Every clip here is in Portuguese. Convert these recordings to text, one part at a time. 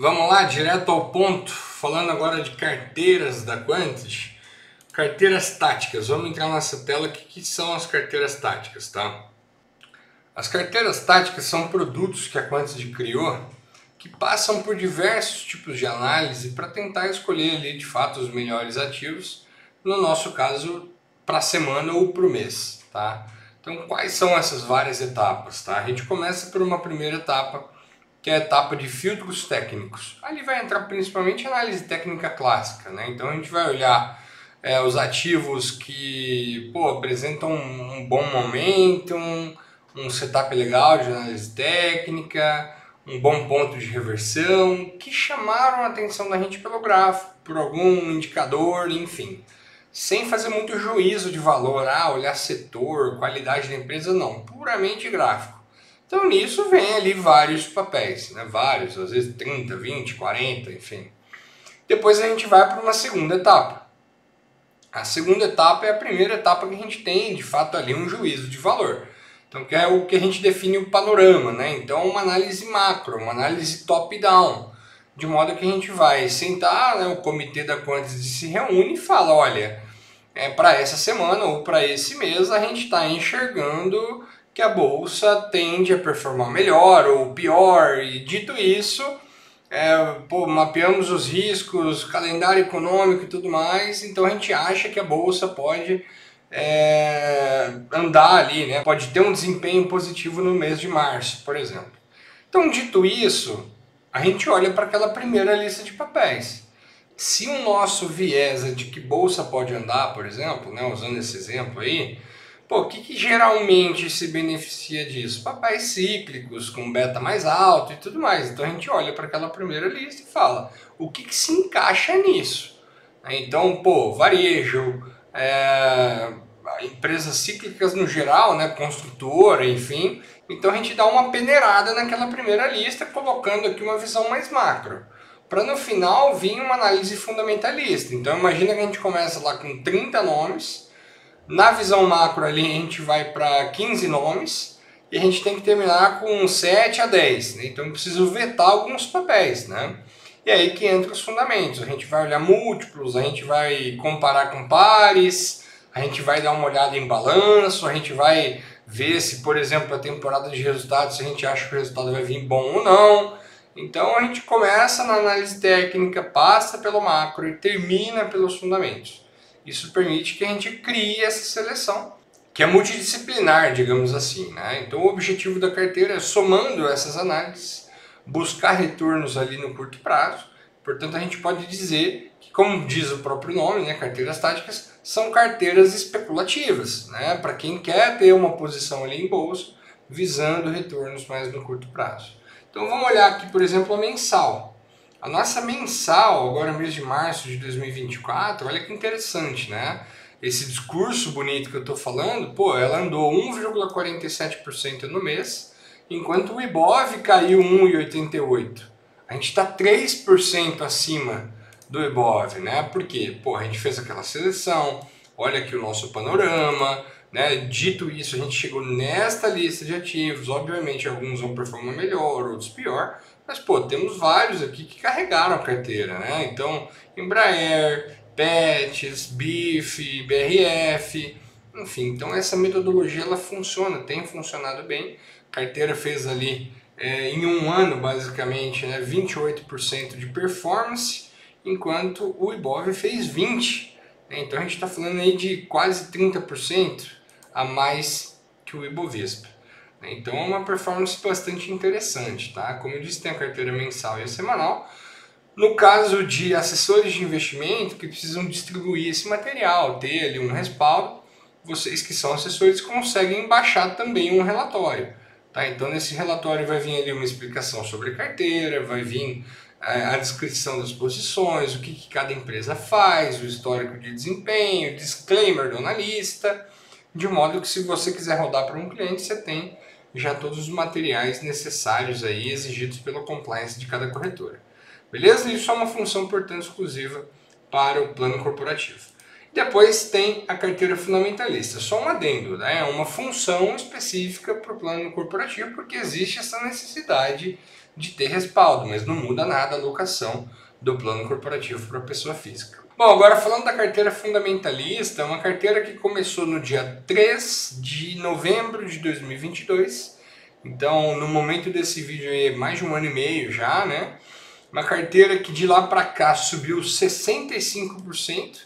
Vamos lá, direto ao ponto, falando agora de carteiras da Quantis. Carteiras táticas, vamos entrar nessa tela. O que são as carteiras táticas, tá? As carteiras táticas são produtos que a Quantis criou que passam por diversos tipos de análise para tentar escolher ali de fato os melhores ativos, no nosso caso para a semana ou para o mês, tá? Então quais são essas várias etapas, tá? A gente começa por uma primeira etapa, que é a etapa de filtros técnicos. Ali vai entrar principalmente análise técnica clássica, né? Então a gente vai olhar os ativos que apresentam um bom momento, um setup legal de análise técnica, um bom ponto de reversão, que chamaram a atenção da gente pelo gráfico, por algum indicador, enfim. Sem fazer muito juízo de valor, olhar setor, qualidade da empresa, não. Puramente gráfico. Então nisso vem ali vários papéis, né? Vários, às vezes 30, 20, 40, enfim. Depois a gente vai para uma segunda etapa. A segunda etapa é a primeira etapa que a gente tem, de fato, ali um juízo de valor. Então, que é o que a gente define o panorama, né? Então, uma análise macro, uma análise top-down, de modo que a gente vai sentar, né, o comitê da Quantis se reúne e fala, olha, para essa semana ou para esse mês a gente está enxergando que a bolsa tende a performar melhor ou pior, e dito isso, mapeamos os riscos, calendário econômico e tudo mais, então a gente acha que a bolsa pode andar ali, né? Pode ter um desempenho positivo no mês de março, por exemplo. Então, dito isso, a gente olha para aquela primeira lista de papéis. Se o nosso viés é de que bolsa pode andar, por exemplo, né, usando esse exemplo aí, o que geralmente se beneficia disso? Papéis cíclicos, com beta mais alto e tudo mais. Então a gente olha para aquela primeira lista e fala, o que se encaixa nisso? Então, varejo, empresas cíclicas no geral, né, construtora, enfim. Então a gente dá uma peneirada naquela primeira lista, colocando aqui uma visão mais macro, para no final vir uma análise fundamentalista. Então imagina que a gente começa lá com 30 nomes, na visão macro ali a gente vai para 15 nomes, e a gente tem que terminar com 7 a 10, né? Então eu preciso vetar alguns papéis, né? E aí que entra os fundamentos, a gente vai olhar múltiplos, a gente vai comparar com pares, a gente vai dar uma olhada em balanço, a gente vai ver se, por exemplo, a temporada de resultados, se a gente acha que o resultado vai vir bom ou não. Então a gente começa na análise técnica, passa pelo macro e termina pelos fundamentos. Isso permite que a gente crie essa seleção, que é multidisciplinar, digamos assim, né? Então o objetivo da carteira é, somando essas análises, buscar retornos ali no curto prazo. Portanto, a gente pode dizer que, como diz o próprio nome, né, carteiras táticas, são carteiras especulativas, né, para quem quer ter uma posição ali em bolsa, visando retornos mais no curto prazo. Então vamos olhar aqui, por exemplo, a mensal. A nossa mensal, agora mês de março de 2024, olha que interessante, né? Esse discurso bonito que eu estou falando, ela andou 1,47% no mês, enquanto o Ibov caiu 1,88%. A gente está 3% acima do Ibov, né? Por quê? A gente fez aquela seleção, olha aqui o nosso panorama, né? Dito isso, a gente chegou nesta lista de ativos, obviamente alguns vão performar melhor, outros pior, mas temos vários aqui que carregaram a carteira, né? Então, Embraer, Pets, BIF, BRF, enfim, então essa metodologia ela funciona, tem funcionado bem. A carteira fez ali em um ano basicamente, né, 28% de performance, enquanto o Ibov fez 20%. Então a gente está falando aí de quase 30% a mais que o Ibovespa. Então é uma performance bastante interessante, tá? Como eu disse, tem a carteira mensal e a semanal. No caso de assessores de investimento que precisam distribuir esse material, ter ali um respaldo, vocês que são assessores conseguem baixar também um relatório. Tá? Então nesse relatório vai vir ali uma explicação sobre a carteira, vai vir a descrição das posições, o que cada empresa faz, o histórico de desempenho, disclaimer do analista, de modo que se você quiser rodar para um cliente, você tem já todos os materiais necessários aí exigidos pela compliance de cada corretora. Beleza? Isso é uma função, portanto, exclusiva para o plano corporativo. Depois tem a carteira fundamentalista, só um adendo, né? É uma função específica para o plano corporativo, porque existe essa necessidade de ter respaldo, mas não muda nada a alocação do plano corporativo para a pessoa física. Bom, agora falando da carteira fundamentalista, uma carteira que começou no dia 3 de novembro de 2022, então no momento desse vídeo aí é mais de 1 ano e meio já, né? Uma carteira que de lá para cá subiu 65%,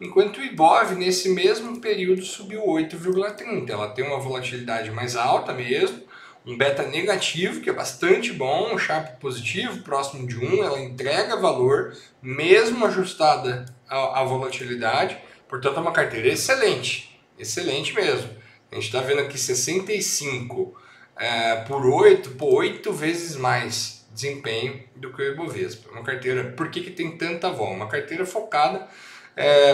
enquanto o Ibov nesse mesmo período subiu 8,30%. Ela tem uma volatilidade mais alta mesmo, um beta negativo, que é bastante bom, um Sharpe positivo, próximo de 1, ela entrega valor, mesmo ajustada à volatilidade, portanto é uma carteira excelente, excelente mesmo. A gente está vendo aqui 65 por 8, 8 vezes mais desempenho do que o Ibovespa. Uma carteira, por que tem tanta vol? Uma carteira focada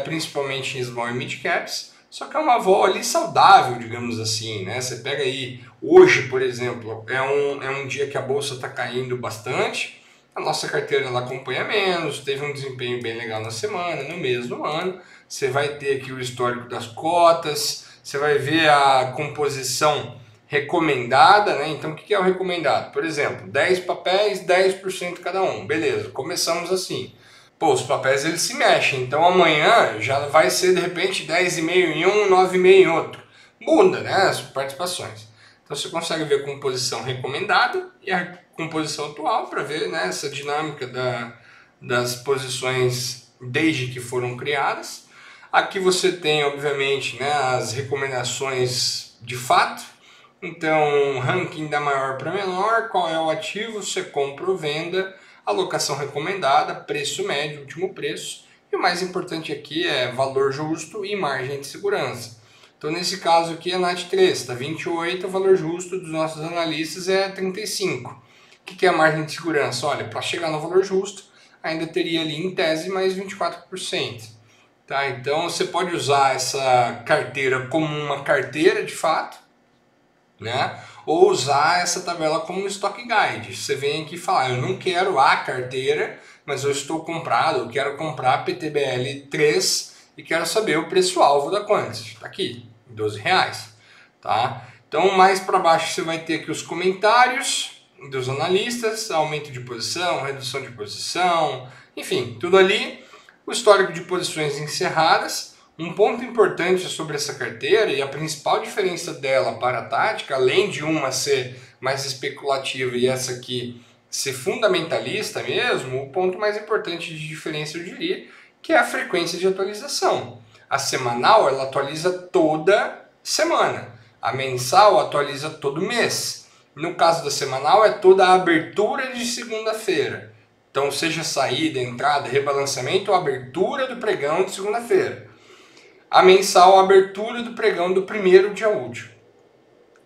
principalmente em small e mid caps, só que é uma vol ali saudável, digamos assim, né? Você pega aí, hoje, por exemplo, é um dia que a bolsa está caindo bastante, a nossa carteira ela acompanha menos, teve um desempenho bem legal na semana, no mês, no ano. Você vai ter aqui o histórico das cotas, você vai ver a composição recomendada, né? Então, o que é o recomendado? Por exemplo, 10 papéis, 10% cada um. Beleza, começamos assim. Pô, os papéis eles se mexem, então amanhã já vai ser de repente 10,5 em um, 9,5 em outro. Muda, né, as participações. Então você consegue ver a composição recomendada e a composição atual para ver, né, essa dinâmica das posições desde que foram criadas. Aqui você tem, obviamente, né, as recomendações de fato. Então, ranking da maior para menor, qual é o ativo, você compra ou venda, alocação recomendada, preço médio, último preço, e o mais importante aqui é valor justo e margem de segurança. Então nesse caso aqui é NAT3, está 28, o valor justo dos nossos analistas é 35. O que é a margem de segurança? Olha, para chegar no valor justo, ainda teria ali em tese mais 24%. Tá? Então você pode usar essa carteira como uma carteira de fato, né? Ou usar essa tabela como um stock guide. Você vem aqui e fala, eu não quero a carteira, mas eu estou comprado, eu quero comprar PTBL 3 e quero saber o preço-alvo da quantity. Está aqui, R$12. Tá? Então mais para baixo você vai ter aqui os comentários dos analistas, aumento de posição, redução de posição, enfim, tudo ali. O histórico de posições encerradas. Um ponto importante sobre essa carteira e a principal diferença dela para a tática, além de uma ser mais especulativa e essa aqui ser fundamentalista mesmo, o ponto mais importante de diferença eu diria que é a frequência de atualização. A semanal ela atualiza toda semana, a mensal atualiza todo mês. No caso da semanal é toda a abertura de segunda-feira. Então seja saída, entrada, rebalanceamento ou abertura do pregão de segunda-feira. A mensal, a abertura do pregão do primeiro dia útil.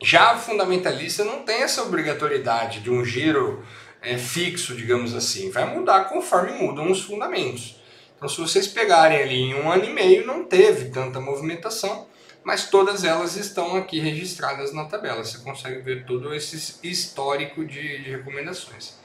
Já a fundamentalista não tem essa obrigatoriedade de um giro fixo, digamos assim. Vai mudar conforme mudam os fundamentos. Então, se vocês pegarem ali em 1 ano e meio, não teve tanta movimentação, mas todas elas estão aqui registradas na tabela. Você consegue ver todo esse histórico de recomendações.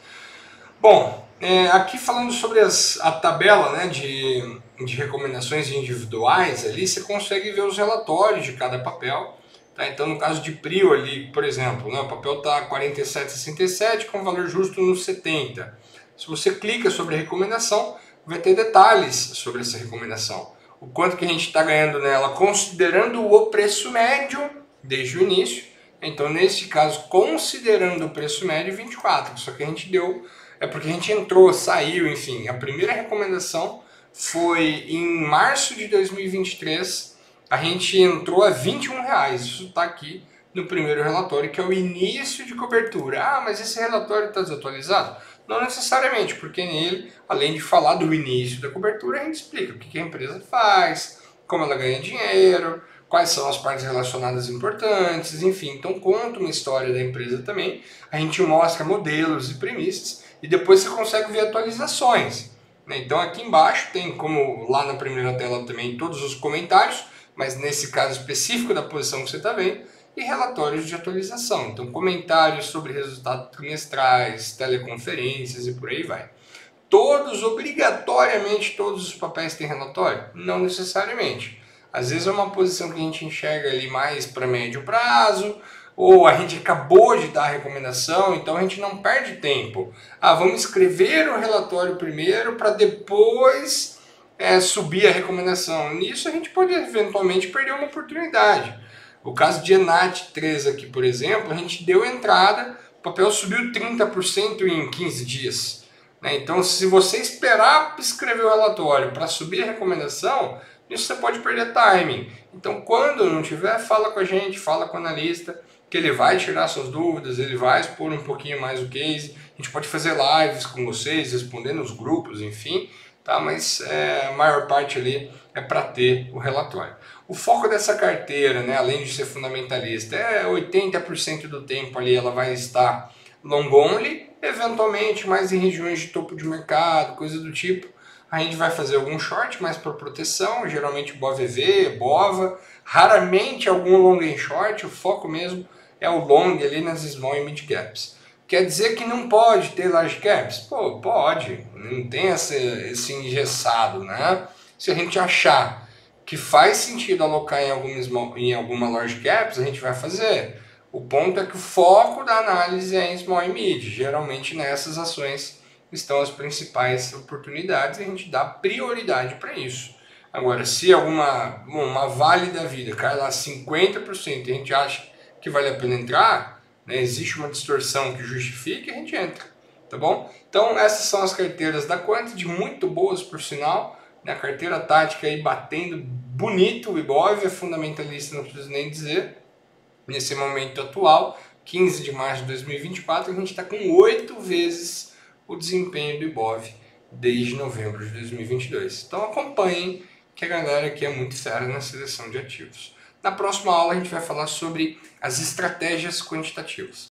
Bom, aqui falando sobre a tabela, né, de recomendações individuais, ali você consegue ver os relatórios de cada papel. Tá? Então, no caso de Prio ali, por exemplo, né, o papel está 47,67 com valor justo no 70. Se você clica sobre a recomendação, vai ter detalhes sobre essa recomendação. O quanto que a gente está ganhando nela, considerando o preço médio desde o início. Então, nesse caso, considerando o preço médio, 24. Só que a gente deu... É porque a gente entrou, saiu, enfim. A primeira recomendação foi em março de 2023. A gente entrou a R$21. Isso está aqui no primeiro relatório, que é o início de cobertura. Ah, mas esse relatório está desatualizado? Não necessariamente, porque nele, além de falar do início da cobertura, a gente explica o que a empresa faz, como ela ganha dinheiro, quais são as partes relacionadas importantes, enfim. Então conta uma história da empresa também. A gente mostra modelos e premissas. E depois você consegue ver atualizações. Então aqui embaixo tem, como lá na primeira tela também, todos os comentários, mas nesse caso específico da posição que você está vendo, e relatórios de atualização. Então comentários sobre resultados trimestrais, teleconferências e por aí vai. Todos, obrigatoriamente, todos os papéis têm relatório? Não necessariamente. Às vezes é uma posição que a gente enxerga ali mais para médio prazo, ou a gente acabou de dar a recomendação, então a gente não perde tempo. Vamos escrever o relatório primeiro para depois subir a recomendação. Nisso a gente pode eventualmente perder uma oportunidade. O caso de Enat 3 aqui, por exemplo, a gente deu entrada, o papel subiu 30% em 15 dias. Então, se você esperar escrever o relatório para subir a recomendação, isso você pode perder timing. Então, quando não tiver, fala com a gente, fala com o analista, que ele vai tirar suas dúvidas, ele vai expor um pouquinho mais o case. A gente pode fazer lives com vocês, responder nos grupos, enfim, tá? Mas a maior parte ali é para ter o relatório. O foco dessa carteira, né, além de ser fundamentalista, 80% do tempo ali ela vai estar long only, eventualmente mais em regiões de topo de mercado, coisa do tipo. A gente vai fazer algum short mais por proteção, geralmente BOVV, BOVA, raramente algum long em short, o foco mesmo é o long ali nas small e mid caps. Quer dizer que não pode ter large caps? Pô, pode, não tem esse engessado, né? Se a gente achar que faz sentido alocar em alguma large caps, a gente vai fazer. O ponto é que o foco da análise é em small e mid. Geralmente nessas ações estão as principais oportunidades e a gente dá prioridade para isso. Agora, se uma Vale da vida cai lá 50% e a gente acha que vale a pena entrar, né, existe uma distorção que justifique, a gente entra, tá bom? Então essas são as carteiras da Quantity, muito boas por sinal, né? A carteira tática aí batendo bonito, o Ibov é fundamentalista, não preciso nem dizer. Nesse momento atual, 15 de março de 2024, a gente está com 8 vezes o desempenho do Ibov desde novembro de 2022. Então acompanhem que a galera aqui é muito séria na seleção de ativos. Na próxima aula a gente vai falar sobre as estratégias quantitativas.